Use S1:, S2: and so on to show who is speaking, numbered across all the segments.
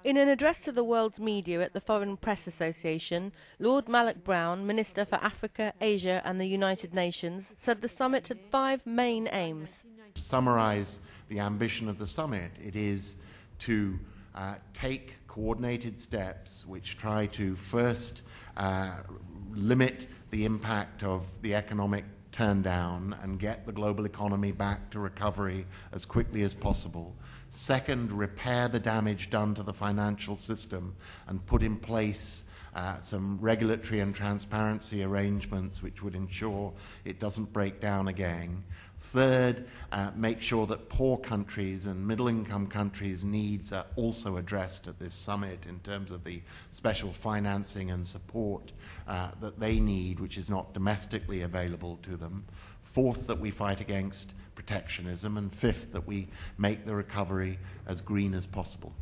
S1: In an address to the world's media at the Foreign Press Association, Lord Malloch-Brown, Minister for Africa, Asia and the United Nations, said the summit had 5 main aims.
S2: To summarise the ambition of the summit, it is to take coordinated steps which try to first limit the impact of the economic turndown and get the global economy back to recovery as quickly as possible. Second, repair the damage done to the financial system and put in place some regulatory and transparency arrangements which would ensure it doesn't break down again. Third, make sure that poor countries and middle-income countries' needs are also addressed at this summit in terms of the special financing and support that they need, which is not domestically available to them. Fourth, that we fight against protectionism. And fifth, that we make the recovery as green as possible.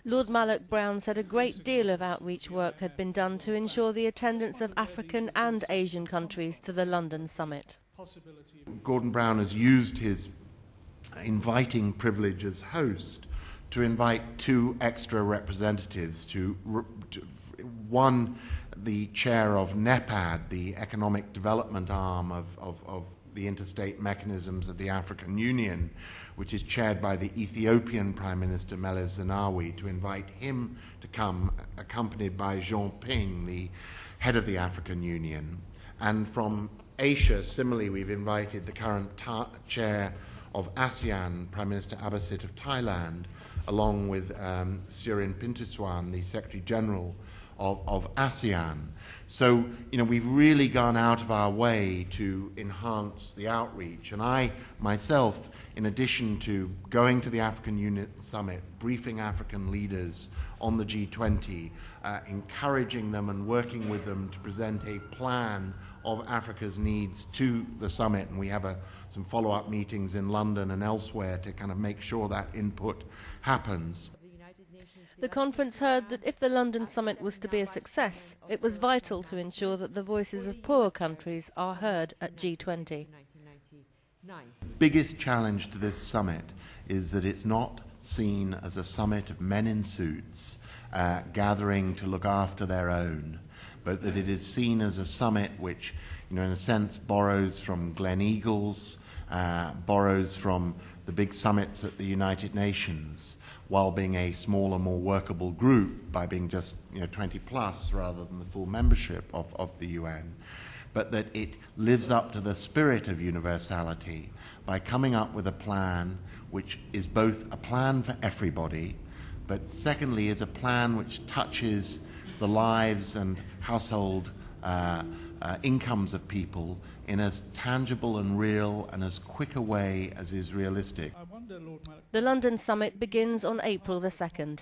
S1: Lord Malloch-Brown said a great deal of outreach work had been done to ensure the attendance of African and Asian countries to the London summit.
S2: Gordon Brown has used his inviting privilege as host to invite 2 extra representatives, one, the chair of NEPAD, the economic development arm of the interstate mechanisms of the African Union, which is chaired by the Ethiopian Prime Minister Meles Zenawi, to invite him to come, accompanied by Jean Ping, the head of the African Union. And from Asia, similarly, we've invited the current chair of ASEAN, Prime Minister Abhisit of Thailand, along with Surin Pintusuan, the Secretary General of ASEAN. So, we've really gone out of our way to enhance the outreach. And I, myself, in addition to going to the African Union Summit, briefing African leaders on the G20, encouraging them and working with them to present a plan of Africa's needs to the summit, and we have some follow-up meetings in London and elsewhere to kind of make sure that input happens.
S1: The conference heard that if the London summit was to be a success, it was vital to ensure that the voices of poor countries are heard at G20.
S2: The biggest challenge to this summit is that it's not seen as a summit of men in suits gathering to look after their own, but that it is seen as a summit which, in a sense, borrows from Gleneagles, borrows from the big summits at the United Nations, while being a smaller, more workable group by being just 20 plus rather than the full membership of the UN, but that it lives up to the spirit of universality by coming up with a plan which is both a plan for everybody, but secondly is a plan which touches the lives and household incomes of people in as tangible and real and as quick a way as is realistic.
S1: The London summit begins on April the 2nd.